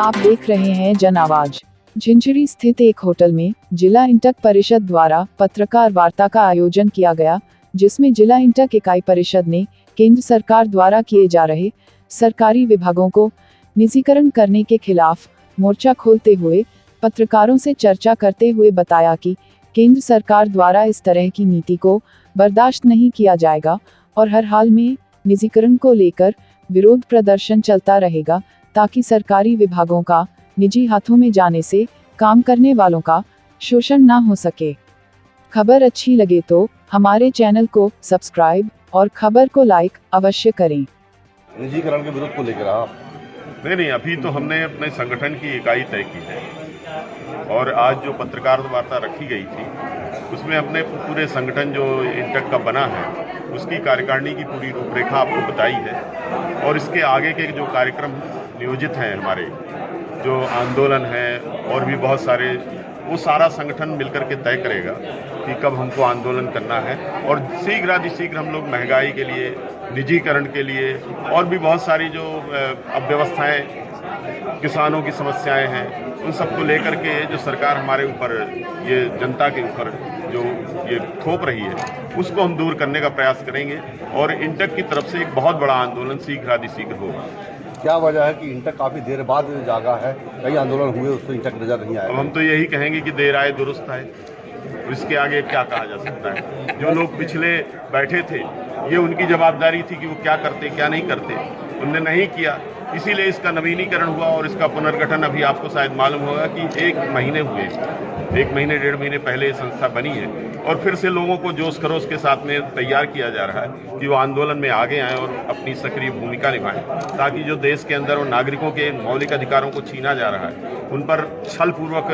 आप देख रहे हैं जन आवाज। झिंझरी स्थित एक होटल में जिला इंटक परिषद द्वारा पत्रकार वार्ता का आयोजन किया गया, जिसमें जिला इंटक इकाई परिषद ने केंद्र सरकार द्वारा किए जा रहे सरकारी विभागों को निजीकरण करने के खिलाफ मोर्चा खोलते हुए पत्रकारों से चर्चा करते हुए बताया कि केंद्र सरकार द्वारा इस तरह की नीति को बर्दाश्त नहीं किया जाएगा और हर हाल में निजीकरण को लेकर विरोध प्रदर्शन चलता रहेगा, ताकि सरकारी विभागों का निजी हाथों में जाने से काम करने वालों का शोषण ना हो सके। खबर अच्छी लगे तो हमारे चैनल को सब्सक्राइब और खबर को लाइक अवश्य करें। निजीकरण के विरोध को लेकर आप? नहीं, अभी तो हमने अपने संगठन की इकाई तय की है और आज जो पत्रकार वार्ता रखी गई थी उसमें अपने पूरे संगठन जो इंटक का बना है उसकी कार्यकारिणी की पूरी रूपरेखा आपको बताई है और इसके आगे के जो कार्यक्रम नियोजित हैं, हमारे जो आंदोलन है और भी बहुत सारे, वो सारा संगठन मिलकर के तय करेगा कि कब हमको आंदोलन करना है। और शीघ्र हम लोग महंगाई के लिए, निजीकरण के लिए और भी बहुत सारी जो अव्यवस्थाएं, किसानों की समस्याएं हैं, उन सबको लेकर के जो सरकार हमारे ऊपर, ये जनता के ऊपर जो ये थोप रही है, उसको हम दूर करने का प्रयास करेंगे और इंटक की तरफ से एक बहुत बड़ा आंदोलन शीघ्र होगा। क्या वजह है कि इंटक काफ़ी देर बाद जागा है? कई आंदोलन हुए, उसको इंटक नजर नहीं आया। अब हम तो यही कहेंगे कि देर आए दुरुस्त आए, इसके आगे क्या कहा जा सकता है। जो लोग पिछले बैठे थे, ये उनकी जवाबदारी थी कि वो क्या करते क्या नहीं करते, उनने नहीं किया, इसीलिए इसका नवीनीकरण हुआ और इसका पुनर्गठन अभी आपको शायद मालूम होगा कि 1 महीने हुए, 1 महीने 1.5 महीने पहले संस्था बनी है और फिर से लोगों को जोश खरोश के साथ में तैयार किया जा रहा है कि वो आंदोलन में आगे आएँ और अपनी सक्रिय भूमिका निभाएं, ताकि जो देश के अंदर और नागरिकों के मौलिक अधिकारों को छीना जा रहा है, उन पर छलपूर्वक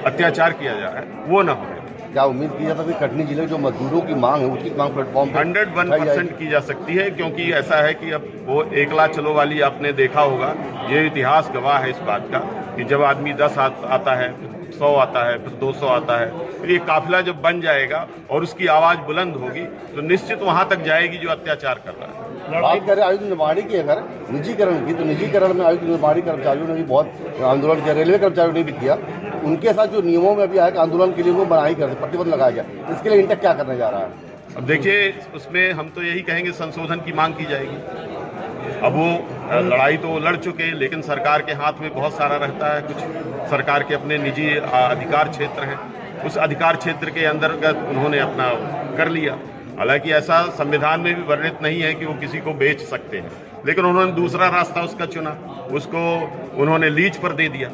अत्याचार किया जा रहा है, वो न हो। क्या उम्मीद की जाता है कटनी जिले जो मजदूरों की मांग है उसकी मांग प्लेटफॉर्म 101% की जा सकती है, क्योंकि ऐसा है कि अब वो एकला चलो वाली आपने देखा होगा, ये इतिहास गवाह है इस बात का कि जब आदमी 10 आता है, 100 आता है, फिर 200 आता है, फिर ये काफिला जब बन जाएगा और उसकी आवाज़ बुलंद होगी तो निश्चित वहाँ तक जाएगी जो अत्याचार कर रहा है। बात करें आयुध निर्माणी की, अगर निजीकरण की, तो निजीकरण में आयुध निर्माणी कर्मचारियों ने भी बहुत आंदोलन किया, रेलवे कर्मचारियों ने भी किया। उनके साथ जो नियमों में भी आया कि आंदोलन के लिए वो मनाही कर प्रतिबंध लगाया गया, इसके लिए इंटक क्या करने जा रहा है? अब देखिए, उसमें हम तो यही कहेंगे संशोधन की मांग की जाएगी। अब वो लड़ाई तो लड़ चुके, लेकिन सरकार के हाथ में बहुत सारा रहता है, कुछ सरकार के अपने निजी अधिकार क्षेत्र हैं, उस अधिकार क्षेत्र के अंतर्गत उन्होंने अपना कर लिया। हालांकि ऐसा संविधान में भी वर्णित नहीं है कि वो किसी को बेच सकते हैं, लेकिन उन्होंने दूसरा रास्ता उसका चुना, उसको उन्होंने लीज पर दे दिया।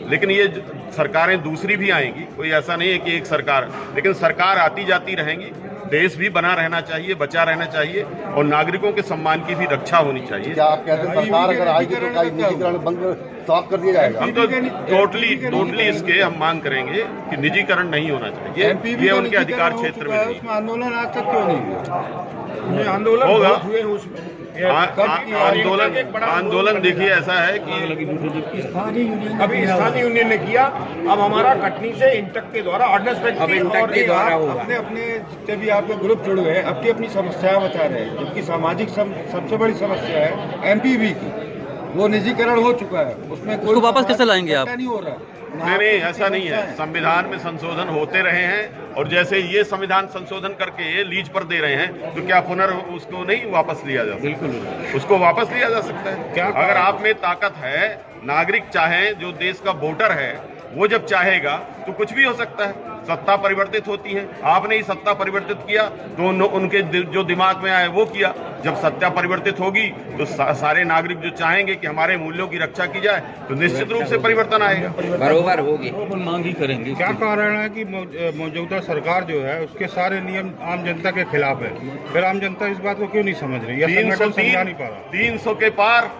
लेकिन ये सरकारें दूसरी भी आएंगी, कोई ऐसा नहीं है कि एक सरकार, लेकिन सरकार आती जाती रहेंगी, देश भी बना रहना चाहिए, बचा रहना चाहिए और नागरिकों के सम्मान की भी रक्षा होनी चाहिए। क्या आप कहते हैं सरकार अगर आएगी तो क्या निजीकरण बंद स्टॉप कर दिया जाएगा? हम तो टोटली इसके हम मांग करेंगे कि निजीकरण नहीं होना चाहिए, ये उनके अधिकार क्षेत्र में नहीं। आंदोलन आज तक क्यों नहीं हुआ? आंदोलन होगा, आंदोलन देखिए ऐसा है कि अभी स्थानीय यूनियन ने किया, अब हमारा कटनी से इंटक के द्वारा ऑर्डिनेंस अपने जितने भी आपके ग्रुप जुड़े हुए हैं, अपनी समस्याएं बता रहे हैं, जबकि सामाजिक सबसे बड़ी समस्या है एमपीवी की, वो निजीकरण हो चुका है, उसमें उसको वापस कैसे लाएंगे आप? नहीं हो रहा है। नहीं, ऐसा नहीं है। संविधान में संशोधन होते रहे हैं और जैसे ये संविधान संशोधन करके लीज पर दे रहे हैं, तो क्या उसको नहीं वापस लिया जा सकता? बिल्कुल, उसको वापस लिया जा सकता है। क्या अगर आप में ताकत है, नागरिक चाहे, जो देश का वोटर है, वो जब चाहेगा तो कुछ भी हो सकता है। सत्ता परिवर्तित होती है, आपने ही सत्ता परिवर्तित किया तो उनके जो दिमाग में आए वो किया। जब सत्ता परिवर्तित होगी तो सारे नागरिक जो चाहेंगे कि हमारे मूल्यों की रक्षा की जाए, तो निश्चित रूप से परिवर्तन आएगा, बरोबर होगी, मांग ही करेंगे। क्या कारण है कि मौजूदा सरकार जो है उसके सारे नियम आम जनता के खिलाफ है? फिर आम जनता इस बात को क्यों नहीं समझ रही? 300 के पार,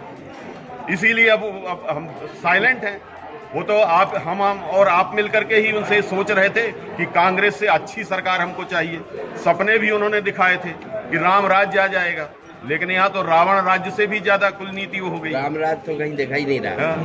इसीलिए अब हम साइलेंट हैं। वो तो हम और आप मिलकर के ही उनसे सोच रहे थे कि कांग्रेस से अच्छी सरकार हमको चाहिए। सपने भी उन्होंने दिखाए थे कि राम राज्य आ जाएगा, लेकिन यहाँ तो रावण राज्य से भी ज्यादा कुल नीति हो गई। राम राज्य तो कहीं दिखाई नहीं रहा।